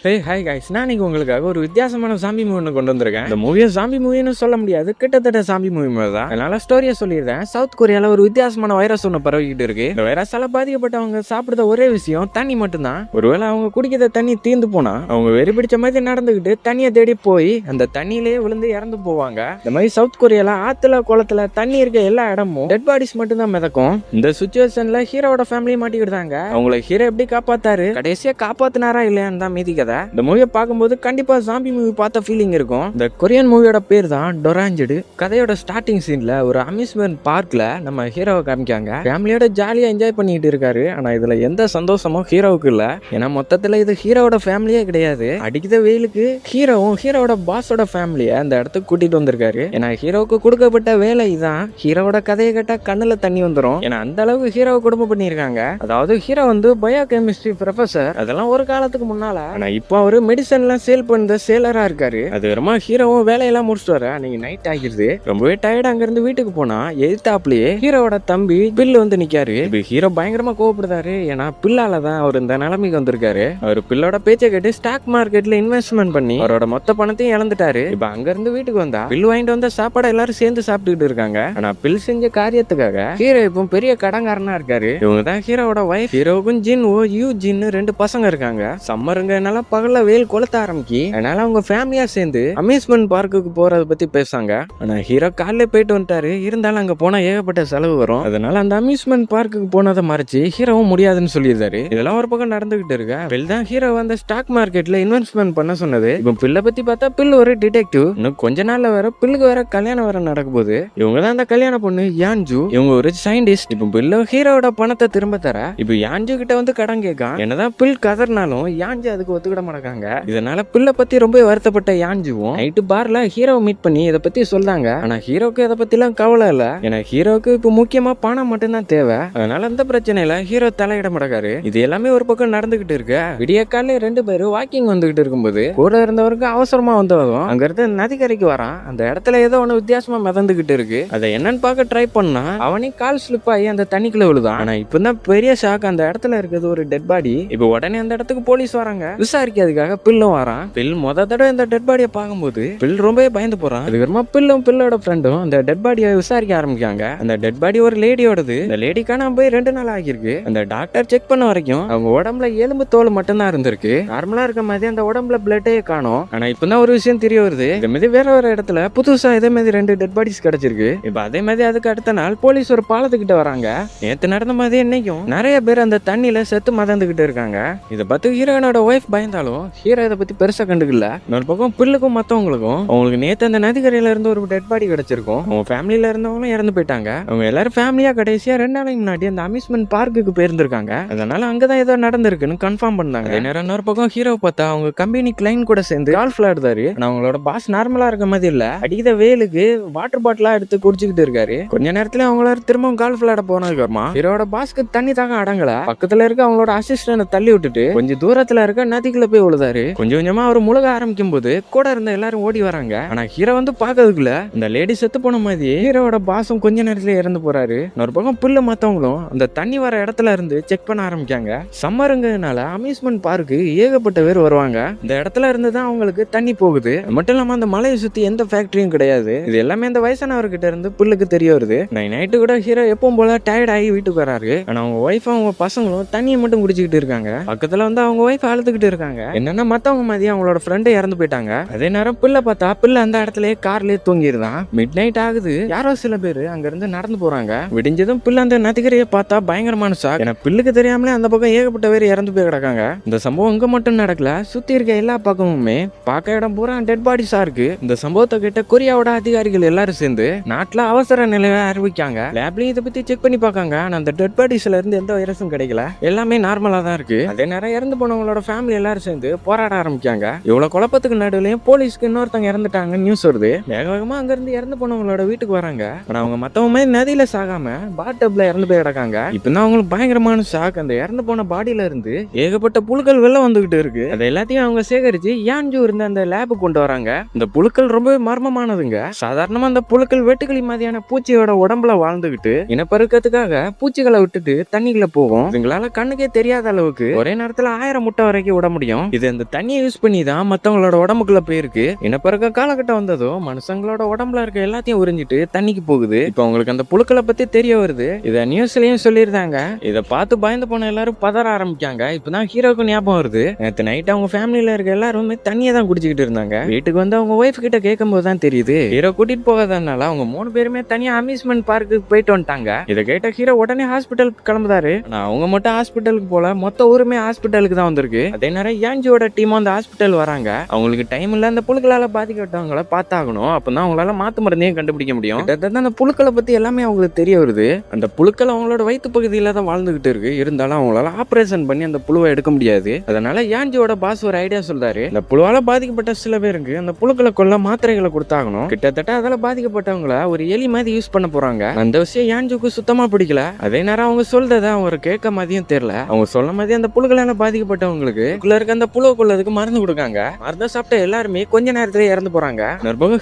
Hi guys, நான் இன்னைக்கு உங்களுக்காக ஒரு வித்தியாசமான சாம்பி மூவி கொண்டு வந்திருக்கேன். இந்த மூவியை சாம்பி மூவின்னு சொல்ல முடியாது, கிட்டத்தட்ட சாம்பி மூவி மாதிரி தான். அதனால ஸ்டோரியை சொல்லிடுறேன். சவுத் கொரியால ஒரு வித்தியாசமான வைரஸ் ஒன்று பரவிக்கிட்டு இருக்கு. இந்த வைரஸால பாதிக்கப்பட்டவங்க சாப்பிடுற ஒரே விஷயம் தண்ணி மட்டும்தான். ஒருவேளை அவங்க குடிக்கிற தண்ணி தீர்ந்து போனா அவங்க வெறி பிடிச்ச மாதிரி நடந்துக்கிட்டு தண்ணியை தேடி போய் அந்த தண்ணியிலேயே விழுந்து இறந்து போவாங்க. இந்த மாதிரி சவுத் கொரியால ஆத்துல குளத்துல தண்ணி இருக்க எல்லா இடமும் டெட் பாடிஸ் மட்டும் தான் மிதக்கும். இந்த சுச்சுவேஷன்ல ஹீரோட ஃபேமிலி மாட்டிக்கிட்டாங்க. அவங்களை ஹீரோ எப்படி காப்பாத்தாரு, கடைசியா காப்பாத்தினாரா இல்லையான்னு தான் மீதி கதை. இந்த மூவியை பார்க்கும்போது கண்டிப்பா ஜாம்பி மூவி பார்த்த ஃபீலிங் இருக்கும். இந்த கொரியன் மூவியோட பேர் தான் டொராஞ்சடு. கதையோட ஸ்டார்டிங் சீன்ல ஒரு அம்யூஸ்மெண்ட் பார்க்ல நம்ம ஹீரோவை காமிக்காங்க. ஃபேமிலியோட ஜாலியா என்ஜாய் பண்ணிட்டு இருக்காரு. ஆனா இதுல எந்த சந்தோஷமும் ஹீரோவுக்கு இல்ல. ஏன்னா மொத்தத்துல இது ஹீரோவோட ஃபேமிலியே கிடையாது. அடிக்கிற வெயிலுக்கு ஹீரோவும் ஹீரோவோட பாஸோட ஃபேமிலியை அந்த இடத்துக்கு கூட்டிட்டு வந்திருக்காரு. ஏன்னா ஹீரோவுக்கு கொடுக்கப்பட்ட வேலை தான். ஹீரோவோட கதையை கேட்டா கண்ணுல தண்ணி வந்துடும். ஏன்னா அந்த அளவுக்கு ஹீரோவை குடும்பம் பண்ணியிருக்காங்க. அதாவது ஹீரோ வந்து பயோ கெமிஸ்ட்ரி ப்ரொஃபசர். அதெல்லாம் ஒரு காலத்துக்கு முன்னால. ஆனா இப்போ அவரு மெடிசன்லாம் சேல் பண்ண சேலரா இருக்காரு. அது ரொம்ப ஹீரோவும் வேலையெல்லாம் முடிச்சுட்டு வர அன்னைக்கு நைட் ஆகிடுது. ரொம்பவே டயர்ட். அங்க இருந்து வீட்டுக்கு போனா எதிர்த்தாப்லயே ஹீரோவோட தம்பி பில் வந்து நிக்காரு. இப்ப ஹீரோ பயங்கரமா கோவப்படுறாரு. ஏன்னா பில்லால தான் அவர் இந்த நிலைமைக்கு வந்திருக்காரு. அவர் பில்லோட பேச்சை கேட்டு ஸ்டாக் மார்க்கெட்ல இன்வெஸ்ட்மெண்ட் பண்ணி அவரோட மொத்த பணத்தையும் இழந்துட்டாரு. இப்ப அங்க இருந்து வீட்டுக்கு வந்தா பில் வாங்கிட்டு வந்த சாப்பாடு எல்லாரும் சேர்ந்து சாப்பிட்டுக்கிட்டு இருக்காங்க. ஆனா பில் செஞ்ச காரியத்துக்காக ஹீரோ இப்போ பெரிய கடங்காரனா இருக்காரு. இவங்க தான் ஹீரோவோட வைஃப். ஹீரோவுக்கும் ஜின் ஓ யூ ஜின்னு 2 பசங்க இருக்காங்க. சம்மருங்கனால பகல்ல வெயில் கொளுத்த ஆரம்பிக்கி. அதனால அவங்க ஃபேமிலியா சேர்ந்து அம்யூஸ்மெண்ட் பார்க்குக்கு போறத பத்தி பேசாங்க. ஆனா ஹீரோ காலையில போயிட்டு வந்துட்டாரு. இருந்தாலும் அங்க போனா ஏகப்பட்ட செலவு வரும். அதனால அந்த அம்யூஸ்மெண்ட் பார்க்குக்கு போனதை மறைச்சு ஹீரோவும் முடியாதுன்னு சொல்லியிருந்தாரு. இதெல்லாம் ஒரு பக்கம் நடந்துகிட்டு இருக்க பில் தான் ஹீரோ அந்த ஸ்டாக் மார்க்கெட்ல இன்வெஸ்ட்மெண்ட் பண்ண சொன்னது. இப்போ பில்லை பத்தி பார்த்தா பில் ஒரு டிடெக்டிவ். இன்னும் கொஞ்ச நாள்ல வேற பில்லுக்கு வேற கல்யாணம் வேற நடக்க போகுது. இவங்க தான் அந்த கல்யாண பொண்ணு யான்ஜு. இவங்க ஒரு சயின்டிஸ்ட். இப்போ பில்லு ஹீரோட பணத்தை திரும்ப தர இப்போ யான்ஜு கிட்ட வந்து கடன் கேட்கான். என்னதான் பில் கதர்னாலும் யான்ஜு அதுக்கு ஒத்துக்கிட மாட்டாங்க. இதனால பில்லை பத்தி ரொம்ப வருத்தப்பட்ட யான்ஜுவும் நைட்டு பார்ல ஹீரோவை மீட் பண்ணி இதை பத்தி சொல்றாங்க. ஆனா ஹீரோக்கு இதை பத்தி எல்லாம் கவலை இல்ல. ஏன்னா ஹீரோக்கு இப்போ முக்கியமா பணம் மட்டும்தான் தேவை. அதனால அந்த பிரச்சனையில ஹீரோ தலையிட மாட்டாரு. இது எல்லாமே ஒரு பக்கம் நடந்துகிட்டு இருக்கு. விடிய காலையில 2 பேரும் வாக்கிங் வந்துகிட்டு இருக்கும்போது கூட இருந்தவருக்கு அவசரமா வந்தவரும் அங்க இருந்து நதிக்கரைக்கு வரான். அந்த இடத்துல ஏதோ ஒண்ணு வித்தியாசமா மிதந்துகிட்டு இருக்கு. அதை என்னன்னு பார்க்க ட்ரை பண்ணா அவனே கால் ஸ்லிப் ஆகி அந்த தண்ணிக்குள்ள விழுதான். ஆனா இப்பதான் பெரிய ஷாக். அந்த இடத்துல இருக்கிறது ஒரு டெட் பாடி. இப்போ உடனே அந்த இடத்துக்கு போலீஸ் வராங்க விசாரிக்கிறதுக்காக. பில்லும் வரான். பில் மொத தடவை இந்த டெட் பாடியை பார்க்கும்போது பில் ரொம்பவே பயந்து போறான். அதுக்கப்புறமா பில்லும் பில்லோட ஃப்ரெண்டும் அந்த டெட் பாடியை விசாரிக்க ஆரம்பிக்காங்க. அந்த டெட் பாடி ஒரு லேடியோடது. இந்த லேடி காணாம போய் 2 நாள் ஆகிருக்கு. அந்த டாக்டர் செக் பண்ண வரைக்கும் அவங்க உடம்புல எலும்பு தோல் மட்டும் தான் இருந்திருக்கு. நார்மலா இருக்க மாதிரி அந்த உடம்புல பிளட்டே காணும். ஆனா இப்பதான் ஒரு விஷயம் தெரிய வருது. இதே மாதிரி வேற ஒரு இடத்துல புதுசா இதே மாதிரி 2 டெட் பாடிஸ் கிடைச்சிருக்கு. இப்ப அதே மாதிரி அதுக்கு அடுத்த நாள் போலீஸ் ஒரு பாலத்துக்கிட்ட வராங்க. நேத்து நடந்த மாதிரி இன்னைக்கும் நிறைய பேர் அந்த தண்ணியில செத்து மதந்துகிட்டு இருக்காங்க. இதை பார்த்து ஹீரோனோட ஒய்ஃப் பயந்தாலும் ஹீரோ இதை பத்தி பெருசா கண்டுக்கல. இன்னொரு பக்கம் பில்லுக்கும் மத்தவங்களுக்கும் அவங்களுக்கு நேத்து அந்த நதிக்கரையில இருந்து ஒரு டெட் பாடி கிடைச்சிருக்கும். அவங்க ஃபேமிலியில இருந்தவங்களும் இறந்து போயிட்டாங்க. அவங்க எல்லாரும் ஃபேமிலியா கடைசியா 2 நாளைக்கு முன்னாடி அந்த அம்யூஸ்மெண்ட் பார்க்குக்கு போயிருந்திருக்காங்க. அதனால அங்கதான் ஏதோ நடந்திருக்குன்னு கன்ஃபார்ம் பண்ணாங்க. இன்னொரு பக்கம் ஹீரோ பார்த்தா அவங்க கம்பெனி கிளைண்ட் கூட சேர்ந்து கால்ஃப் விளையாடுறாரு. ஆனா அவங்களோட பாஸ் நார்மலா இருக்க மாதிரி இல்ல. அடிக்கிற வெயிலுக்கு வாட்டர் பாட்டிலா எடுத்து குடிச்சுக்கிட்டு இருக்காரு. கொஞ்ச நேரத்துல அவங்கள திரும்பவும் கால்ஃப் விளையாட போனதுக்கு அப்புறமா ஹீரோட பாஸ்க்கு தண்ணி தாங்க அடங்கல. பக்கத்துல இருக்க அவங்களோட அசிஸ்டன்ட் தள்ளி விட்டுட்டு கொஞ்சம் தூரத்துல இருக்க நதிக்குள்ள போய் விழுதாரு. கொஞ்சம் கொஞ்சமா அவர் முழுக ஆரம்பிக்கும் போது கூட இருந்த எல்லாரும் ஓடி வராங்க. ஆனா ஹீரோ வந்து பாக்கிறதுக்குள்ள இந்த லேடி செத்து போன மாதிரி ஹீரோட பாஸும் கொஞ்ச நேரத்துல இறந்து போறாரு. ஒரு பக்கம் புல்ல மத்தவங்களும் அந்த தண்ணி வர இடத்துல இருந்து செக் பண்ண ஆரம்பிக்காங்க. சம்மருங்கனால அம்யூஸ்மெண்ட் பார்க்கு ஏகப்பட்ட பேர் வருவாங்க. இந்த இடத்துல இருந்து தான் அவங்களுக்கு தண்ணி போகுது. மட்டும் இல்லாம அந்த மலையை சுத்தி எந்த ஃபேக்டரியும் கிடையாது. இது எல்லாமே அந்த வயசானவர்கிட்ட இருந்து புல்லுக்கு தெரிய வருது. நைட்டு கூட ஹீரோ எப்பவும் போல டயர்ட் ஆகி வீட்டுக்கு வராரு. ஆனா அவங்க ஒய்ஃப் அவங்க பசங்களும் தண்ணியை மட்டும் குடிச்சுக்கிட்டு இருக்காங்க. பக்கத்துல வந்து அவங்க ஒய்ஃப் அழுதுகிட்டு இருக்காங்க. என்னன்னா மத்தவங்க மாதிரி அவங்களோட ஃப்ரெண்டு இறந்து போயிட்டாங்க. அதே நேரம் பிள்ளை பார்த்தா பிள்ளை அந்த இடத்துலயே கார்லயே தூங்கிருந்தான். மிட் நைட் ஆகுது. யாரோ சில பேர் அங்க இருந்து நடந்து போறாங்க. விடிஞ்சதும் பிள்ளை அந்த நதிக்கரையை பார்த்தா பயங்கரமான ஷாக். ஏன்னா பிள்ளைக்கு தெரியாமலே அந்த பக்கம் ஏகப்பட்ட பேர் இறந்து போய் கிடக்காங்க. இந்த சம்பவம் இங்க மட்டும் நடக்கல. சுத்தி இருக்க எல்லா பக்கமுமே பார்க்க இடம் பூரா டெட் பாடிஸா இருக்கு. இந்த சம்பவத்தை கிட்ட கொரியாவோட அதிகாரிகள் எல்லாரும் சேர்ந்து நாட்டுல அவசர நிலையை அறிவிக்காங்க. லேப்லயும் இதை பத்தி செக் பண்ணி பார்க்காங்க. ஆனா அந்த டெட் பாடிஸ்ல இருந்து எந்த வைரஸும் கிடைக்கல. எல்லாமே நார்மலா தான் இருக்கு. அதே நேரம் இறந்து போனவங்களோட ஃபேமிலி எல்லாரும் சேர்ந்து போராட ஆரம்பிக்காங்க. இவ்வளவு குழப்பத்துக்கு நடுவுலயும் போலீஸ்க்கு இன்னொருத்தவங்க இறந்துட்டாங்க நியூஸ் வருது. வேக வேகமா அங்க இருந்து இறந்து போனவங்களோட வீட்டுக்கு வராங்க. ஆனா அவங்க மத்தவங்க நதியில சாகாம பாட்டப்ல இறந்து போய் கிடக்காங்க. இப்பதான் அவங்களுக்கு பயங்கரமான ஷாக். அந்த இறந்து போன பாடியில இருந்து ஏகப்பட்ட புழுக்கள் வெளில வந்துகிட்டு இருக்கு. அது எல்லாத்தையும் அவங்க சேகரிச்சு யான்ஜு இருந்த அந்த லேபுக்கு கொண்டு வராங்க. இந்த புழுக்கள் ரொம்பவே மர்மமானதுங்க. சாதாரணமா அந்த புழுக்கள் வெட்டுக்கிளி மாதிரியான பூச்சியோட உடம்புல வாழ்ந்துகிட்டு இனப்பெருக்கத்துக்காக பூச்சிகளை விட்டுட்டு தண்ணிக்குள்ள போகும். இதுங்களால கண்ணுக்கே தெரியாத அளவுக்கு ஒரே நேரத்துல 1000 முட்டை வரைக்கும் விட முடியும். வரைக்கும் இது அந்த தண்ணியை யூஸ் பண்ணி தான் மத்தவங்களோட உடம்புக்குள்ள போயிருக்கு. இனப்பெருக்க காலகட்டம் வந்ததும் மனுஷங்களோட உடம்புல இருக்க எல்லாத்தையும் உறிஞ்சிட்டு தண்ணிக்கு போகுது. இப்போ உங்களுக்கு அந்த புழுக்களை பத்தி தெரிய வருது. இத நியூஸ்லயும் சொல்லியிருந்தாங்க. இதை பார்த்து பயந்து போன எல்லாரும் பதற ஆரம்பிக்காங்க. இப்பதான் ஹீரோக்கு ஞாபகம் வருது. நேற்று நைட் அவங்க ஃபேமிலியில இருக்க எல்லாருமே தண்ணியை தான் குடிச்சுக்கிட்டு இருந்தாங்க. வீட்டுக்கு வந்து அவங்க ஒய்ஃப் கிட்ட கேட்கும் போது தான் தெரியுது ஹீரோ கூட்டிட்டு போகாதனால அவங்க 3 பேருமே தனியா அம்யூஸ்மெண்ட் பார்க்கு போயிட்டு வந்துட்டாங்க. இதை கேட்ட ஹீரோ உடனே ஹாஸ்பிட்டலுக்கு கிளம்புதாரு. ஆனா அவங்க மட்டும் ஹாஸ்பிட்டலுக்கு போல மொத்த ஊருமே ஹாஸ்பிட்டலுக்கு தான் வந்திருக்கு. அதே நேரம் யான்ஜியோட டீமும் அந்த ஹாஸ்பிட்டல் வராங்க. அவங்களுக்கு டைம் இல்ல, அந்த புழுக்களால பாதிக்கப்பட்டவங்களை பார்த்தாகணும். அப்பதான் அவங்களால மாத்து மருந்தையும் கண்டுபிடிக்க முடியும். அந்த புழுக்களை பத்தி எல்லாமே அவங்களுக்கு தெரிய வருது. அந்த புழுக்கள் அவங்களோட வயிற்று பகுதியில தான் வாழ்ந்துகிட்டு இருக்கு. இருந்தாலும் அவங்களால ஆபரேஷன் பண்ணி அந்த புழுவை எடுக்க முடியாது. அதனால யான்ஜியோட பாஸ் ஒரு ஐடியா சொல்றாரு. இந்த புழுவால பாதிக்கப்பட்ட சில பேருக்கு அந்த புழுக்களை கொல்ல மாத்திரைகளை கொடுத்தாகணும். கிட்டத்தட்ட அதால பாதிக்கப்பட்டவங்கள ஒரு எலி மாதிரி யூஸ் பண்ண போறாங்க. அந்த விஷயம் யான்ஜுக்கு சுத்தமா பிடிக்கல. அதே நேரம் அவங்க சொல்றதை அவங்க கேட்க மாதிரியும் தெரியல. அவங்க சொல்ல மாதிரி அந்த புழுக்களால பாதிக்கப்பட்டவங்களுக்கு இருக்க அந்த புழுவை கொள்ளதுக்கு மருந்து கொடுக்காங்க. மருந்தை சாப்பிட்ட எல்லாருமே கொஞ்ச நேரத்திலே இறந்து போறாங்க.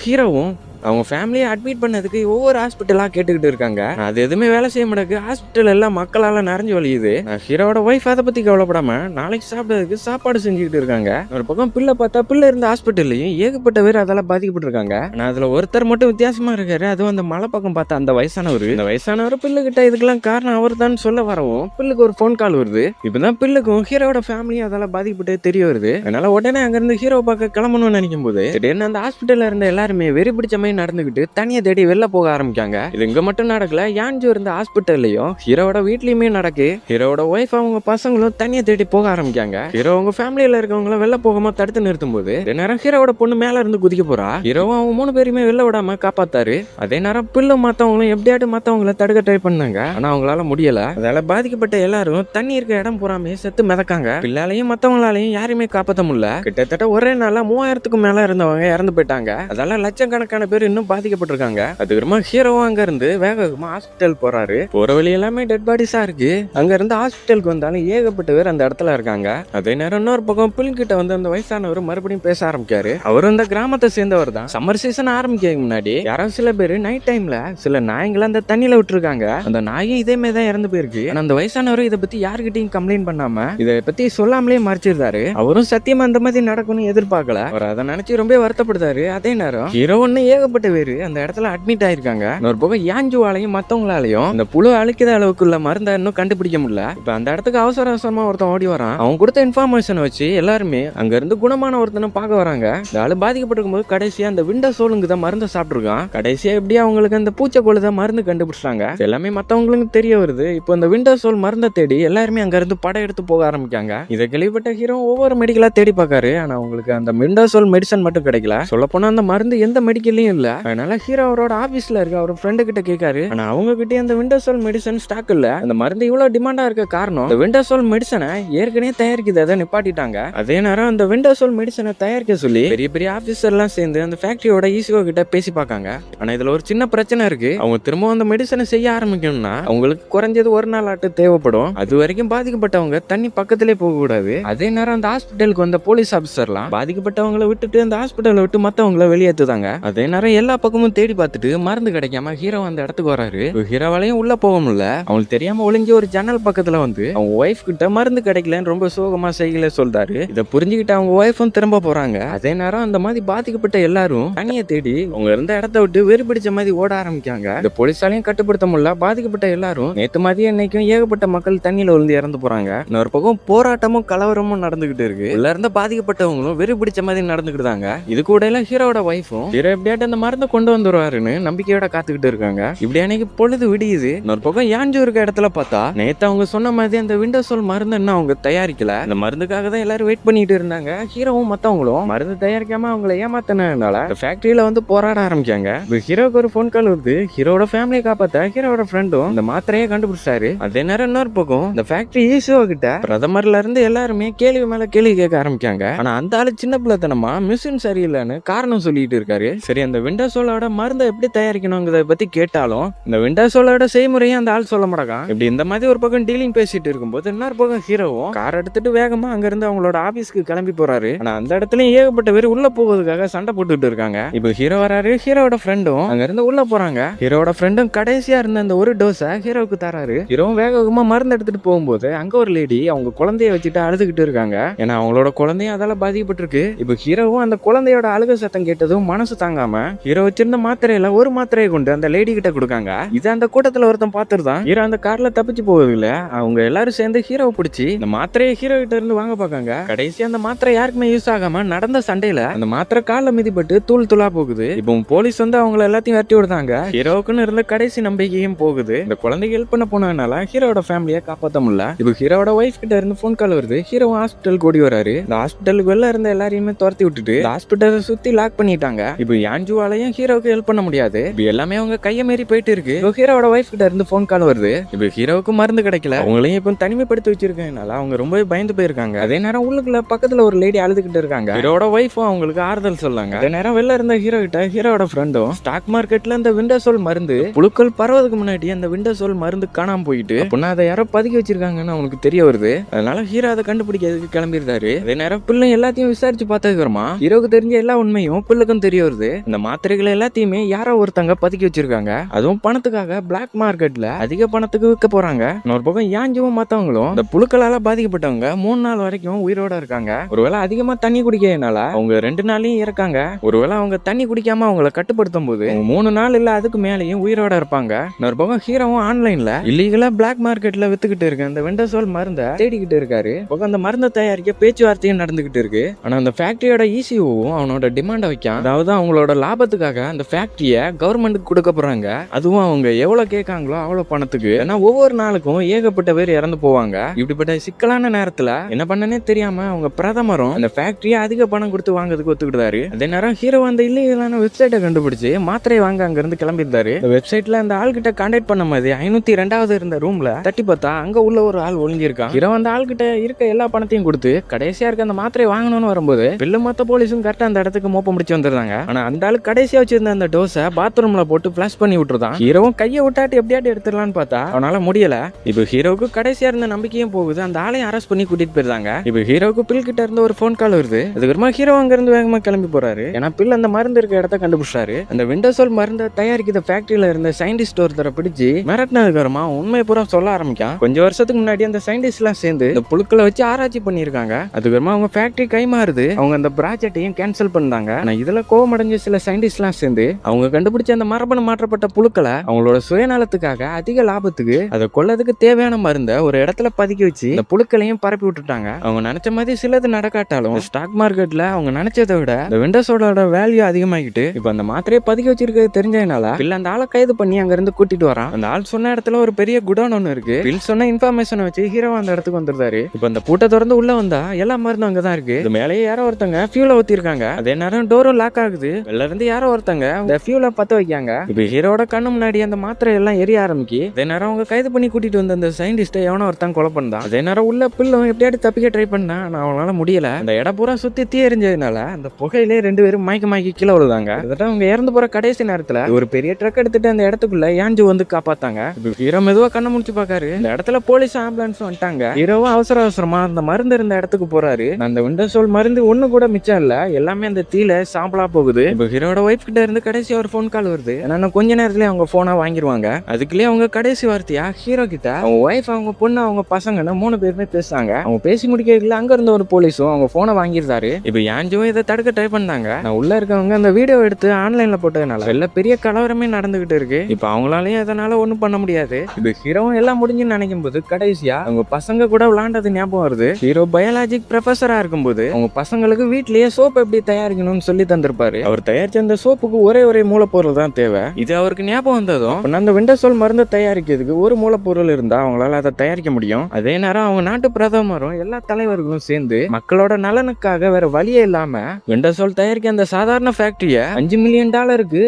ஹீரோவும் அவங்க ஃபேமிலியை அட்மிட் பண்ணதுக்கு ஒவ்வொரு ஹாஸ்பிட்டலாக கேட்டுக்கிட்டு இருக்காங்க. அது எதுவுமே வேலை செய்ய மாட்டேங்குது. ஹாஸ்பிட்டல் எல்லாம் மக்களால் நிறைஞ்சு வலியுது. ஹீரோட ஒய்ஃப் அதை பற்றி கவலைப்படாம நாளைக்கு சாப்பிட்றதுக்கு சாப்பாடு செஞ்சுக்கிட்டு இருக்காங்க. ஒரு பக்கம் பிள்ளை பார்த்தா பிள்ளை இருந்த ஹாஸ்பிட்டல்லையும் ஏகப்பட்ட பேர் அதெல்லாம் பாதிக்கப்பட்டிருக்காங்க. ஆனால் அதில் ஒருத்தர் மட்டும் வித்தியாசமா இருக்காரு. அதுவும் அந்த மலை பக்கம் பார்த்தா அந்த வயசானவர் பிள்ளை கிட்ட இதுக்கெல்லாம் காரணம் அவர் தான் சொல்ல வரவும் பிள்ளைக்கு ஒரு ஃபோன் கால் வருது. இப்பதான் பிள்ளைக்கும் ஹீரோட ஃபேமிலியும் அதெல்லாம் பாதிக்கப்பட்டு தெரிய வருது. அதனால உடனே அங்கிருந்து ஹீரோ பார்க்க கிளம்பணும்னு நினைக்கும் போது திடீர்னு அந்த ஹாஸ்பிட்டல்ல இருந்த எல்லாருமே வெறி பிடிச்ச நடந்துகிட்டு தனியை தேடி வெளில போக ஆரம்பிக்காங்க. இது இங்க மட்டும் நடக்கல, யான்ஜு இருந்த ஹாஸ்பிட்டல்லையும் ஹீரோட வீட்லயுமே நடக்கு. ஹீரோட ஒய்ஃப் அவங்க பசங்களும் தனியை தேடி போக ஆரம்பிக்காங்க. ஹீரோ அவங்க ஃபேமிலியில இருக்கவங்கள வெளில போகாம தடுத்து நிறுத்தும் போது நேரம் ஹீரோட பொண்ணு மேல இருந்து குதிக்க போறா. ஹீரோவும் அவங்க 3 பேருமே வெளில விடாம காப்பாத்தாரு. அதே நேரம் பிள்ளை மத்தவங்களும் எப்படியாட்டு மத்தவங்களை தடுக்க ட்ரை பண்ணாங்க. ஆனா அவங்களால முடியல. அதால பாதிக்கப்பட்ட எல்லாரும் தண்ணி இருக்க இடம் பூராமே செத்து மிதக்காங்க. பிள்ளையாலையும் மத்தவங்களாலையும் யாருமே காப்பாற்ற முடியல. கிட்டத்தட்ட ஒரே நாள்ல 3000க்கும் மேல இருந்தவங்க இறந்து போயிட்டாங்க. அதால லட்சக்கணக்கான பேர் இன்னும் பாதிக்கப்பட்டிருக்காங்க. அதுக்கப்புறமா ஹீரோவும் அங்க இருந்து வேகமா ஹாஸ்பிட்டல் போறாரு. போற வழி எல்லாமே டெட் பாடிஸா இருக்கு. அங்க இருந்து ஹாஸ்பிட்டலுக்கு வந்தாலும் ஏகப்பட்ட பேர் அந்த இடத்துல இருக்காங்க. அதே நேரம் இன்னொரு பக்கம் பில் கிட்ட வந்து அந்த வயசானவர் மறுபடியும் பேச ஆரம்பிக்காரு. அவரும் இந்த கிராமத்தை சேர்ந்தவர் தான். சம்மர் சீசன் ஆரம்பிக்க முன்னாடி யாராவது சில பேர் நைட் டைம்ல சில நாய்களை அந்த தண்ணியில விட்டுருக்காங்க. அந்த நாயும் இதே மாதிரி தான் இறந்து போயிருக்கு. அந்த வயசானவர் இதை பத்தி யாருக்கிட்டையும் கம்ப்ளைண்ட் பண்ணாம இதை பத்தி சொல்லாமலே மறைச்சிருந்தாரு. அவரும் சத்தியமா அந்த மாதிரி நடக்கும்னு எதிர்பார்க்கல. அவர் அதை நினைச்சு ரொம்ப வருத்தப்படுத்தாரு. அதே நேரம் ஹீரோ ஒன்னு ஏகப்பட்ட பேரு அந்த இடத்துல அட்மிட் ஆயிருக்காங்க. ஒரு பக்கம் யான்ஜுவாலையும் மத்தவங்களாலையும் இந்த புழு அழிக்கிற அளவுக்குள்ள மருந்த இன்னும் கண்டுபிடிக்க முடியல. இப்ப அந்த இடத்துக்கு அவசரமா ஒருத்தன் ஓடி வரான். அவன் கொடுத்த இன்ஃபர்மேஷன் வச்சு எல்லாருமே அங்க இருந்து குணமான ஒருத்தனை பார்க்க வராங்க. இந்த ஆளு பாதிக்கப்பட்டிருக்கும் போது கடைசியா அந்த விண்டோ சோலுங்க தான் மருந்து சாப்பிட்டுருக்கான். கடைசியா எப்படியா அவங்களுக்கு அந்த பூச்சைக்கொள்ளு தான் மருந்து கண்டுபிடிச்சாங்க. எல்லாமே மத்தவங்களுக்கு தெரிய வருது. இப்போ அந்த விண்டோ சோல் மருந்தை தேடி எல்லாருமே அங்க இருந்து படம் எடுத்து போக ஆரம்பிக்காங்க. இதை கேள்விப்பட்ட ஹீரோ ஒவ்வொரு மெடிக்கலா தேடி பார்க்காரு. ஆனா அவங்களுக்கு அந்த விண்டோ சோல் மெடிசன் மட்டும் கிடைக்கல. சொல்ல போனா அந்த மருந்து எந்த மெடிக்கல்லையும் இல்ல. அதனால ஹீரோ அவரோட ஆபீஸ்ல இருக்க அவர் ஃப்ரெண்டு கிட்ட கேட்காரு. ஆனா அவங்க கிட்டே அந்த விண்டோசோல் மெடிசன் ஸ்டாக் இல்ல. அந்த மருந்து இவ்வளவு டிமாண்டா இருக்க காரணம் இந்த விண்டோசோல் மெடிசனை ஏற்கனவே தயாரிக்குது, அதை நிப்பாட்டிட்டாங்க. அதே நேரம் அந்த விண்டோசோல் மெடிசனை தயாரிக்க சொல்லி பெரிய பெரிய ஆபீசர் எல்லாம் சேர்ந்து அந்த ஃபேக்டரியோட ஈசிஓ கிட்ட பேசி பார்க்காங்க. ஆனா இதுல ஒரு சின்ன பிரச்சனை இருக்கு. அவங்க திரும்ப அந்த மெடிசனை செய்ய ஆரம்பிக்கணும்னா அவங்களுக்கு குறைஞ்சது ஒரு நாள் ஆட்டு தேவைப்படும். அது வரைக்கும் பாதிக்கப்பட்டவங்க தண்ணி பக்கத்திலே போக கூடாது. அதே நேரம் அந்த ஹாஸ்பிட்டலுக்கு வந்த போலீஸ் ஆபீசர்லாம் பாதிக்கப்பட்டவங்களை விட்டுட்டு அந்த ஹாஸ்பிட்டலை விட்டு மத்தவங்களை வெளியேற்றுதாங்க. அதே நேரம் எல்லா பக்கமும் தேடி பார்த்துட்டு மருந்து கிடைக்காம ஹீரோ அந்த இடத்துக்கு வராரு. ஹீரோவாலையும் உள்ள போக முடியல. அவங்களுக்கு தெரியாம ஒளிஞ்சு ஒரு ஜன்னல் பக்கத்துல வந்து அவங்க ஒய்ஃப் கிட்ட மருந்து கிடைக்கலன்னு ரொம்ப சோகமா செய்யல சொல்றாரு. இதை புரிஞ்சுக்கிட்டு அவங்க ஒய்ஃபும் திரும்ப போறாங்க. அதே நேரம் அந்த மாதிரி பாதிக்கப்பட்ட எல்லாரும் தண்ணியை தேடி அவங்க இருந்த இடத்த விட்டு வெறி பிடிச்ச மாதிரி ஓட ஆரம்பிக்காங்க. இந்த போலீஸாலையும் கட்டுப்படுத்த முடியல. பாதிக்கப்பட்ட எல்லாரும் நேத்து மதியம் இன்னைக்கும் ஏகப்பட்ட மக்கள் தண்ணியில விழுந்து இறந்து போறாங்க. இன்னொரு பக்கம் போராட்டமும் கலவரமும் நடந்துகிட்டு இருக்கு. உள்ள இருந்த பாதிக்கப்பட்டவங்களும் வெறி பிடிச்ச மாதிரி நடந்துக்கிட்டாங்க. இது கூட எல்லாம் ஹீரோட ஒய்ஃபும் ஹீரோ எப்படியாட்டு அந்த மருந்து கொண்டு வந்துருவாருன்னு நம்பிக்கையோட காத்துக்கிட்டு இருக்காங்க. இப்படி அன்னைக்கு பொழுது விடியுது. இன்னொரு பக்கம் யான்ஜு இருக்க இடத்துல பார்த்தா நேத்து அவங்க சொன்ன மாதிரி அந்த விண்டோசோல் மருந்து என்ன அவங்க தயாரிக்கல. அந்த மருந்துக்காக தான் எல்லாரும் வெயிட் பண்ணிட்டு இருந்தாங்க. ஹீரோவும் மத்தவங்களும் மருந்து தயாரிக்காம அவங்களை ஏமாத்தினால ஃபேக்டரியில வந்து போராட ஆரம்பிச்சாங்க. ஹீரோக்கு ஒரு போன் கால் வருது. ஹீரோட ஃபேமிலியை காப்பாத்த ஹீரோட ஃப்ரெண்டும் இந்த மாத்திரையை கண்டுபிடிச்சாரு. அதே நேரம் இன்னொரு பக்கம் இந்த ஃபேக்டரி ஈசிஓ கிட்ட பிரதமர்ல இருந்து எல்லாருமே கேள்வி மேல கேள்வி கேட்க ஆரம்பிக்காங்க. ஆனா அந்த ஆளு சின்ன பிள்ளைத்தனமா மிஷின் சரியில்லைன்னு காரணம் சொல்லிட்டு இருக்காரு. சரி, அந்த விண்டோசோலோட மருந்தை எப்படி தயாரிக்கணுங்கிறத பத்தி கேட்டாலும் இந்த விண்டோசோலோட செய்முறையும் அந்த ஆள் சொல்ல மாட்டான். இப்படி இந்த மாதிரி ஒரு பக்கம் டீலிங் பேசிட்டு இருக்கும்போது இன்னொரு பக்கம் ஹீரோவும் கார் எடுத்துட்டு வேகமா அங்க இருந்து அவங்களோட ஆபீஸ்க்கு கிளம்பி போறாரு. ஆனா அந்த இடத்துலயும் ஏகப்பட்ட பேர் உள்ள போவதுக்காக சண்டை போட்டுட்டு இருக்காங்க. இப்போ ஹீரோ வராரு, ஹீரோட ஃப்ரெண்டும் அங்க இருந்து உள்ள போறாங்க. ஹீரோட ஃப்ரெண்டும் கடைசியா இருந்த அந்த ஒரு டோஸை ஹீரோவுக்கு தராரு. ஹீரோவும் வேகமா மருந்து எடுத்துட்டு போகும்போது அங்க ஒரு லேடி அவங்க குழந்தைய வச்சுட்டு அழுதுகிட்டு இருக்காங்க. ஏன்னா அவங்களோட குழந்தையும் அதால பாதிக்கப்பட்டிருக்கு. இப்போ ஹீரோவும் அந்த குழந்தையோட அழுக சத்தம் கேட்டதும் மனசு தாங்காம ஹீரோ வச்சிருந்த மாத்திரையில ஒரு மாத்திரையை கொண்டு அந்த லேடி கிட்ட கொடுக்காங்க. இது அந்த கூட்டத்துல ஒருத்தன் பார்த்துருதான். ஹீரோ அந்த கார்ல தப்பிச்சு போகுது இல்ல, அவங்க எல்லாரும் சேர்ந்து ஹீரோவை பிடிச்சி இந்த மாத்திரையை ஹீரோ கிட்ட இருந்து வாங்க பாக்காங்க. கடைசி அந்த மாத்திரை யாருக்குமே யூஸ் ஆகாம நடந்த சண்டையில அந்த மாத்திரை கால்ல மிதிப்பட்டு தூள் தூளா போகுது. இப்போ போலீஸ் வந்து அவங்க எல்லாத்தையும் வெட்டி விடுறாங்க. ஹீரோக்குன்னு இருந்த கடைசி நம்பிக்கையும் போகுது. இந்த குழந்தைக்கு ஹெல்ப் பண்ண போனதுனால ஹீரோட ஃபேமிலியை காப்பாற்ற முடியல. இப்போ ஹீரோட ஒய்ஃப் கிட்ட இருந்து போன் கால் வருது. ஹீரோ ஹாஸ்பிட்டல் கூடி வராரு. இந்த ஹாஸ்பிட்டலுக்கு வெளில இருந்த எல்லாரையுமே துரத்தி விட்டுட்டு ஹாஸ்பிட்டலை சுத்தி லாக் பண்ணிட்டாங்க. இப்போ யான்ஜுவாலையும் ஹீரோவுக்கு ஹெல்ப் பண்ண முடியாது. இப்போ எல்லாமே அவங்க கையை மீறி போயிட்டு இருக்கு. ஹீரோட ஒய்ஃப் கிட்ட இருந்து போன் கால் வருது. இப்போ ஹீரோவுக்கு மருந்து கிடைக்கல. அவங்களையும் இப்போ தனிமைப்படுத்தி வச்சிருக்கனால அவங்க ரொம்ப பயந்து போயிருக்காங்க. அதே நேரம் உள்ளுக்குள்ள பக்கத்துல ஒரு லேடி அழுதுகிட்டு இருக்காங்க. ஹீரோட ஒய்ஃபும் அவங்களுக்கு ஆறுதல் சொல்லாங்க. அதே நேரம் வெளில இருந்த ஹீரோ கிட்ட ஹீரோட ஃப்ரெண்டும் ஸ்டாக் மார்க்கெட்ல இந்த விண்டோசோல் மருந்து புழுக்கள் பரவதுக்கு முன்னாடி அந்த விண்டோசோல் மருந்து காணாம போயிட்டு அப்படின்னா அதை யாரோ பதுக்கி வச்சிருக்காங்கன்னு அவனுக்கு தெரிய வருது. அதனால ஹீரோ அதை கண்டுபிடிக்கிறதுக்கு கிளம்பிடுறாரு. அதே நேரம் பிள்ளை எல்லாத்தையும் விசாரிச்சு பார்த்ததுக்கப்புறமா ஹீரோக்கு தெரிஞ்ச எல்லா உண்மையும் பிள்ளைக்கும் தெரிய வருது. இந்த மாத்திரைகள் எல்லாத்தையுமே யாரோ ஒருத்தங்க பதுக்கி வச்சிருக்காங்க. அதுவும் பணத்துக்காக பிளாக் மார்க்கெட்ல அதிக பணத்துக்கு விற்க போறாங்க. இன்னொரு பக்கம் யாஞ்சுவும் மத்தவங்களும் இந்த புழுக்களால பாதிக்கப்பட்டவங்க 3 நாள் வரைக்கும் உயிரோட இருக்காங்க. ஒருவேளை அதிகமா தண்ணி குடிக்கிறதுனால அவங்க 2 நாளையும் இறக்காங்க. ஒருவேளை அவங்க தண்ணி குடிக்காம அவங்கள கட்டுப்படுத்தும் போது 3 நாள் இல்ல அதுக்கு மேலேயும் உயிரோட இருப்பாங்க. இன்னொரு பக்கம் ஹீரோவும் ஆன்லைன்ல இல்லீகலா பிளாக் மார்க்கெட்ல வித்துக்கிட்டு இருக்க அந்த விண்டோசோல் மருந்தை தேடிக்கிட்டு இருக்காரு. அந்த மருந்தை தயாரிக்க பேச்சுவார்த்தையும் நடந்துகிட்டு இருக்கு. ஆனா அந்த ஃபேக்டரியோட இசிஓவும் அவனோட டிமாண்ட வைக்கான். அதாவது அவங்களோட லாபத்துக்காக அந்த ஃபேக்டரியை கவர்மெண்ட்டுக்கு கொடுக்க போறாங்க. அதுவும் அவங்க எவ்வளவு கேட்காங்களோ அவ்வளவு பணத்துக்கு. ஏன்னா ஒவ்வொரு நாளுக்கும் ஏகப்பட்ட பேர் இறந்து போவாங்க. இப்படிப்பட்ட சிக்கலான நேரத்துல என்ன பண்ணனே தெரியாம அவங்க பிரதமரும் அந்த ஃபேக்டரியை அதிக பணம் கொடுத்து வாங்குறதுக்கு ஒத்துக்கிட்டாரு. அதே நேரம் ஹீரோ அந்த இல்லீகலான வெப்சைட்டை கண்டுபிடிச்சு மாத்திரை வாங்க அங்க இருந்து கிளம்பியிருந்தாரு. இந்த வெப்சைட்ல அந்த ஆள் கிட்ட கான்டாக்ட் பண்ண மாதிரி 502வது இருந்த ரூம்ல தட்டி பார்த்தா அங்க உள்ள ஒரு ஆள் ஒளிஞ்சிருக்கான். ஹீரோ அந்த ஆள் கிட்ட இருக்க எல்லா பணத்தையும் கொடுத்து கடைசியா இருக்க அந்த மாத்திரை வாங்கணும்னு வரும்போது பில்லு மொத்த போலீஸும் கரெக்டா அந்த இடத்துக்கு மோப்ப முடிச்சு வந்துருந்தாங்க. ஆனா அந்த ஆள் கடைசியா வச்சிருந்த அந்த டோஸை பாத்ரூம்ல போட்டு பிளாஷ் பண்ணி விட்டுருதான். ஹீரோவும் கையை விட்டாட்டு எப்படியாட்டு எடுத்துடலான்னு பார்த்தா அவனால முடியல. இப்போ ஹீரோவுக்கு கடைசியா இருந்த நம்பிக்கையும் போகுது. அந்த ஆளையும் அரெஸ்ட் பண்ணி கூட்டிட்டு போயிருந்தாங்க. இப்போ ஹீரோவுக்கு பில் கிட்ட இருந்து ஒரு போன் கால் வருது. அதுக்கப்புறமா ஹீரோ அங்க இருந்து வேகமா கிளம்பி போறாரு. ஏன்னா பில் அந்த மருந்து இருக்க இடத்த கண்டுபிடிச்சாரு. அந்த விண்டோசோல் மருந்தை தயாரிக்கிற ஃபேக்டரியில இருந்த சயின்டிஸ்ட் ஒருத்தரை பிடிச்சு மிரட்டினதுக்கு அப்புறமா உண்மையை பூரா சொல்ல ஆரம்பிக்கான். கொஞ்சம் வருஷத்துக்கு முன்னாடி அந்த சயின்டிஸ்ட் எல்லாம் சேர்ந்து இந்த புழுக்களை வச்சு ஆராய்ச்சி பண்ணிருக்காங்க. அதுக்கப்புறமா அவங்க ஃபேக்டரி கைமாறுது. அவங்க அந்த ப்ராஜெக்டையும் கேன்சல் பண்ணாங்க. ஆனா இதுல கோவமடைஞ்ச சில சயின்டிஸ்ட் எல்லாம் சேர்ந்து அவங்க கண்டுபிடிச்ச அந்த மரபணு மாற்றப்பட்ட புழுக்களை அவங்களோட சுயநலத்துக்காக அதிக லாபத்துக்கு அதை கொல்லதுக்கு தேவையான மருந்தை ஒரு இடத்துல பதுக்கி வச்சு இந்த புழுக்களையும் பரப்பி விட்டுட்டாங்க. அவங்க நினைச்ச மாதிரி சிலது நடக்காட்டாலும் ஸ்டாக் மார்க்கெட்ல அவங்க நினைச்சதை விட இந்த விண்டோஸோட வேல்யூ அதிகமாகிட்டு இப்ப அந்த மாத்திரையை பதுக்கி வச்சிருக்கிறது தெரிஞ்சதுனால பில் அந்த ஆளை கைது பண்ணி அங்க இருந்து கூட்டிட்டு வரான். அந்த ஆள் சொன்ன இடத்துல ஒரு பெரிய குடோன் ஒன்னு இருக்கு. பில் சொன்ன இன்ஃபர்மேஷன் வச்சு ஹீரோ அந்த இடத்துக்கு வந்துருந்தாரு. இப்ப அந்த பூட்டை திறந்து உள்ள வந்தா எல்லா மருந்தும் அங்கதான் இருக்கு. இது மேலேயே யாரோ ஒருத்தங்க ஃபியூல ஊத்திருக்காங்க. அதே நேரம் டோரும் லாக் ஆகுது. வெளில இருந்து யாரோ ஒருத்தங்க இந்த ஃபியூல பத்த வைக்காங்க. இப்ப ஹீரோட கண்ணு முன்னாடி அந்த மாத்திரை எல்லாம் எரிய ஆரம்பிக்கு. அதே நேரம் அவங்க கைது பண்ணி கூட்டிட்டு வந்த அந்த சயின்டிஸ்ட எவனோ ஒருத்தன் கொலை பண்ணான். அதே நேரம் உள்ள பில்லும் எப்படியாவது தப்பிக்க ட்ரை பண்ணா அவனால முடியல. அந்த இடம் பூரா சுத்தி தீ எரிஞ்சதுனால அந்த புகையிலே 2 பேரும் மயக்கி கீழே விழுதாங்க. அவங்க இறந்து போற கடைசி நேரத்துல ஒரு பெரிய ட்ரக் எடுத்துட்டு அந்த இடத்துக்குள்ள யாஞ்சு வந்து காப்பாத்தாங்க. ஹீரோ மெதுவா கண்ணை முடிச்சு பாக்காரு. இந்த இடத்துல போலீஸ் ஆம்புலன்ஸ் வந்துட்டாங்க. ஹீரோவும் அவசரமா அந்த மருந்து இருந்த இடத்துக்கு போறாரு. அந்த விண்டோசோல் மருந்து ஒண்ணு கூட மிச்சம் இல்ல. எல்லாமே அந்த தீல சாம்பலா போகுது. இப்ப ஹீரோட ஒய்ஃப் கிட்ட இருந்து கடைசி ஒரு போன் கால் வருது. ஏன்னா கொஞ்ச நேரத்துல அவங்க போனை வாங்கிடுவாங்க. அதுக்குள்ளே அவங்க கடைசி வார்த்தையா ஹீரோ கிட்ட அவங்க ஒய்ஃப், அவங்க பொண்ணு, அவங்க பசங்கன்னு 3 பேருமே பேசுறாங்க. அவங்க பேசி முடிக்கிறதுல அங்க இருந்த ஒரு போலீஸும் அவங்க போனை வாங்கிருந்தாரு. இப்ப யாஞ்சும் இதை தடுக்க ட்ரை பண்ணாங்க. நான் உள்ள இருக்கவங்க அந்த வீடியோ எடுத்து ஆன்லைன்ல போட்டதுனால வெளில பெரிய கலவரமே நடந்துகிட்டு இருக்கு. இப்ப அவங்களாலையும் அதனால ஒண்ணும் பண்ண முடியாது. இப்ப ஹீரோவும் எல்லாம் முடிஞ்சுன்னு நினைக்கும் போது கடைசியா அவங்க பசங்க கூட விளையாண்டது ஞாபகம் வருது. ஹீரோ பயாலஜிக் ப்ரொஃபஸரா இருக்கும்போது அவங்க பசங்களுக்கு வீட்லயே சோப் எப்படி தயாரிக்கணும்னு சொல்லி தந்திருப்பாரு. அவர் தயாரிச்ச அந்த சோப்புக்கு ஒரே மூலப்பொருள் தான் தேவை. இது அவருக்கு ஞாபகம் வந்ததும் அந்த விண்டோசோல் மருந்து தயாரிக்கிறதுக்கு ஒரு மூலப்பொருள் இருந்தா அவங்களால அதை தயாரிக்க முடியும். அதே நேரம் அவங்க நாட்டு பிரதமரும் எல்லா தலைவர்களும் சேர்ந்து மக்களோட நலனுக்காக வேற வழியே இல்லாம விண்டோசோல் தயாரிக்க அந்த சாதாரண ஃபேக்டரியை $5 மில்லியன்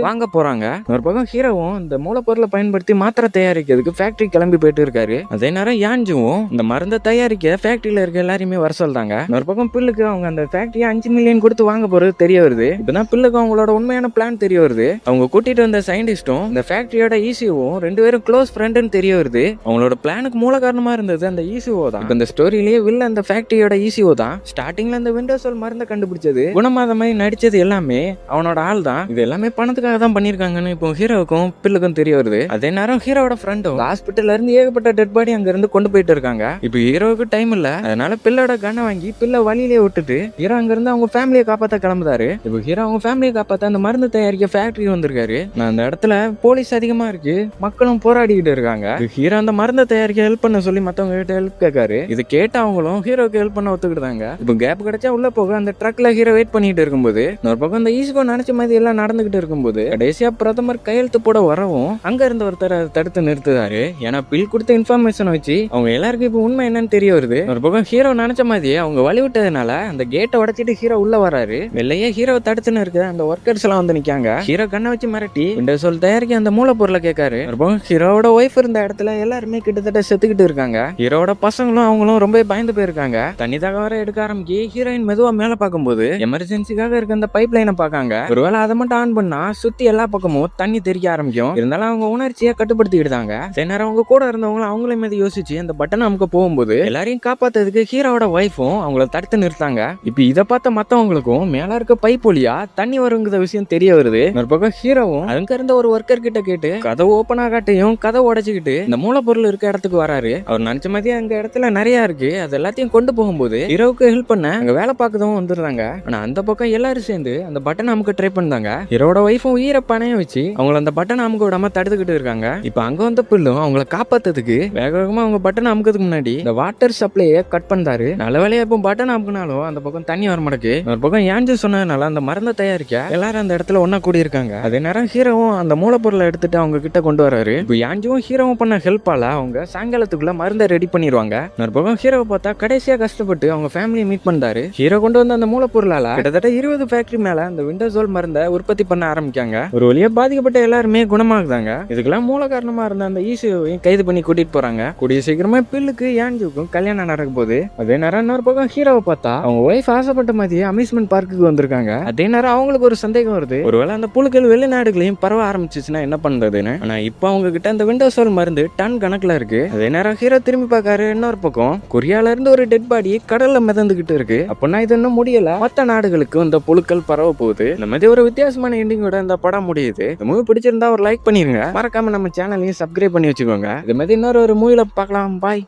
வாங்க போறாங்க. ஒரு பக்கம் ஹீரோவும் இந்த மூலப்பொருளை பயன்படுத்தி மாத்திரை தயாரிக்கிறதுக்கு ஃபேக்டரி கிளம்பி போயிட்டு இருக்காரு. அதே நேரம் யாஞ்சுவும் இந்த மருந்தை தயாரிக்க ஃபேக்டரியில இருக்க எல்லாருமே வர சொல்றாங்க. ஒரு பக்கம் பில்லுக்கு அவங்க அந்த ஃபேக்டரியை $5 மில்லியன் கொடுத்து வாங்க போறது தெரிய வருது. இப்பதான் பில்லுக்கு அவங்களோட உண்மையான பிளான் தெரிய வருது. அவங்க கூட்டிட்டு வந்த சயின்டிஸ்டும் இந்த ஃபேக்டரியோட ஈசிஓவும் 2 பேரும் க்ளோஸ் ஃப்ரெண்டுன்னு தெரிய வருது. அவங்களோட பிளானுக்கு மூல காரணமா இருந்தது அந்த ஈசிஓ தான். இப்ப இந்த ஸ்டோரியிலேயே வில்ல அந்த ஃபேக்டரியோட ஈசிஓ தான். ஸ்டார்டிங்ல அந்த விண்டோசோல் மருந்தை கண்டுபிடிச்சது, குணமாத மாதிரி நடிச்சது எல்லாமே அவனோட ஆள் தான். இது எல்லாமே பணத்துக்காக தான் பண்ணிருக்காங்கன்னு இப்போ ஹீரோவுக்கும் பில்லுக்கும் தெரிய வருது. அதே நேரம் ஹீரோட ஃப்ரெண்டும் ஹாஸ்பிட்டல்ல இருந்து ஏகப்பட்ட டெட் பாடி அங்க இருந்து கொண்டு போயிட்டு இருக்காங்க. இப்போ ஹீரோவுக்கு டைம் இல்ல, அதனால பில்லோட கண்ணை வாங்கி பில்ல வழியிலே விட்டுட்டு ஹீரோ அங்க இருந்து அவங்க ஃபேமிலியை காப்பாத்த கிளம்புதாரு. இப்போ ஹீரோ அவங்க ஃபேமிலியை காப்பாத்த அந்த மருந்து தயாரிக்க ஃபேக்டரி வந்திருக்காரு. நான் அந்த இடத்துல போலீஸ் அதிகமா இருக்கு, மக்களும் போராடிக்கிட்டு இருக்காங்க. ஹீரோ அந்த மருந்தை தயாரிக்க ஹெல்ப் பண்ண சொல்லி மத்தவங்க கிட்ட ஹெல்ப் கேட்காரு. இது கேட்ட அவங்களும் ஹீரோக்கு ஹெல்ப் பண்ண ஒத்துக்கிட்டாங்க. இப்போ கேப் கிடைச்சா உள்ள போக அந்த ட்ரக்ல ஹீரோ வெயிட் பண்ணிட்டு இருக்கும்போது ஒரு பக்கம் அந்த ஈஸ்கோ நினைச்ச மாதிரி எல்லாம் நடந்துகிட்டு இருக்கும்போது கடைசியா பிரதமர் கையெழுத்து போட வரவும் அங்க இருந்த ஒருத்தர் தடுத்து நிறுத்துதாரு. ஏன்னா பில் கொடுத்த இன்ஃபர்மேஷன் வச்சு அவங்க எல்லாருக்கும் இப்போ உண்மை என்னன்னு தெரிய வருது. ஒரு பக்கம் ஹீரோ நினைச்ச மாதிரியே அவங்க வழி விட்டதுனால அந்த கேட்டை உடைச்சிட்டு ஹீரோ உள்ள வராரு. வெளியே ஹீரோ தடுத்துன்னு இருக்கு. அந்த ஒர்க்கர்ஸ் எல்லாம் வந்து நிக்காங்க. ஹீரோ கண்ணை வச்சு மிரட்டி விண்டோசோல் தயாரிக்க அந்த மூலப்பொருளை கேட்காரு. ஒரு பக்கம் ஹீரோட ஒய்ஃப் இருந்த இடத்துல எல்லாருமே கிட்டத்தட்ட செத்துக்கிட்டு இருக்காங்க. ஹீரோட பசங்களும் அவங்களும் ரொம்ப பயந்து போயிருக்காங்க. தண்ணி தகவரை எடுக்க ஆரம்பிச்சு ஹீரோயின் மெதுவா மேல பார்க்கும்போது எமர்ஜென்சிக்காக இருக்க அந்த பைப் லைனை பார்க்காங்க. ஒருவேளை அதை மட்டும் ஆன் பண்ணா சுத்தி எல்லா பக்கமும் தண்ணி தெறிக்க ஆரம்பிக்கும். இருந்தாலும் அவங்க உணர்ச்சியை கட்டுப்படுத்திக்கிட்டாங்க. நேரம் அவங்க கூட இருந்தவங்களும் அவங்களே மீது யோசிச்சு அந்த பட்டனை அமுக்க போகும்போது எல்லாரையும் காப்பாத்துறதுக்கு ஹீரோட ஒய்ஃபும் அவங்கள தடுத்து நிறுத்தாங்க. இப்ப இதை பார்த்த மத்தவங்களுக்கும் மேல இருக்க பைப் வழியா தண்ணி வருங்கிற விஷயம் தெரிய வருது. ஒரு பக்கம் ஹீரோவும் அங்க இருந்த ஒரு ஒர்க்கர் கிட்ட கேட்டு கதை ஓப்பன் ஆகாட்டையும் கதை உடைச்சுக்கிட்டு இந்த மூலப்பொருள் இருக்க இடத்துக்கு வராரு. அவர் நினைச்ச மாதிரி அங்க இடத்துல நிறைய இருக்கு. அது எல்லாத்தையும் கொண்டு போகும்போது ஹீரோவுக்கு ஹெல்ப் பண்ண அங்க வேலை பார்க்கறதும் வந்துடுறாங்க. ஆனா அந்த பக்கம் எல்லாரும் சேர்ந்து அந்த பட்டனை அமுக்க ட்ரை பண்ணாங்க. ஹீரோட ஒய்ஃபும் உயிரை பணைய வச்சு அவங்கள அந்த பட்டனை அமுக்க விடாம தடுத்துக்கிட்டு இருக்காங்க. இப்ப அங்க வந்த பில்லும் அவங்கள காப்பாத்துறதுக்கு வேக வேகமா அவங்க பட்டனை அமுக்கிறதுக்கு முன்னாடி இந்த வாட்டர் சப்ளையை கட் பண்ணாரு. நல்ல வேலையா இப்போ பட்டன் அமுக்கினாலும் அந்த பக்கம் தண்ணி வர மாட்டேங்குது. ஒரு பக்கம் ஏஞ்சு சொன்னதுனால அந்த மருந்தை தயாரிக்க எல்லாரும் அந்த இடத்துல ஒன்னா கூடி இருக்காங்க. அதே நேரம் ஹீரோவும் அந்த மூலப்பொருளை எடுத்துட்டு அவங்க கிட்ட கொண்டு வராரு. இப்போ யாஞ்சும் ஹீரோவும் பண்ண ஹெல்ப்பால அவங்க சாயங்காலத்துக்குள்ள மருந்தை ரெடி பண்ணிடுவாங்க. ஒரு பக்கம் ஹீரோவை பார்த்தா கடைசியா கஷ்டப்பட்டு அவங்க ஃபேமிலியை மீட் பண்ணாரு. ஹீரோ கொண்டு வந்த அந்த மூலப்பொருளால கிட்டத்தட்ட 20 ஃபேக்டரி மேல அந்த விண்டோசோல் மருந்தை உற்பத்தி பண்ண ஆரம்பிக்காங்க. ஒரு வழியா பாதிக்கப்பட்ட எல்லாருமே குணமாகுதாங்க. இதுக்கெல்லாம் மூல காரணமா இருந்த அந்த ஈசியோவையும் கைது பண்ணி கூட்டிட்டு போறாங்க. கூடிய சீக்கிரமா பில்லுக்கு யாஞ்சுக்கும் கல்யாணம் நடக்க போகுது. அதே நேரம் இன்னொரு பக்கம் ஹீரோவை பார்த்தா அவங்க ஒய்ஃப் ஆசைப்பட்ட மாதிரியே அம்யூஸ்மெண்ட் பார்க்குக்கு வந்திருக்காங்க. அதே நேரம் அவங்களுக்கு ஒரு சந்தேகம் வருது, ஒருவேளை அந்த புழுக்கள் வெளிநாடுகளையும் பரவ ஆரம்பிச்சிச்சுன்னா என்ன பண்றதுன்னு. ஆனா இப்போ அவங்க கிட்ட அந்த விண்டோசோல் மருந்து டன் கணக்குல இருக்கு. அதே நேரம் ஹீரோ திரும்பி பார்க்காரு. இன்னொரு பக்கம் கொரியால இருந்து ஒரு டெட் பாடி கடல்ல மிதந்துகிட்டு இருக்கு. அப்படின்னா இது இன்னும் முடியல, மற்ற நாடுகளுக்கு இந்த புழுக்கள் பரவ போகுது. இந்த மாதிரி ஒரு வித்தியாசமான எண்டிங்கோட இந்த படம் முடியுது. இந்த மூவி பிடிச்சிருந்தா ஒரு லைக் பண்ணிருங்க. மறக்காம நம்ம சேனலையும் சப்ஸ்கிரைப் பண்ணி வச்சுக்கோங்க. இது மாதிரி இன்னொரு மூவில பார்க்கலாம். பாய்.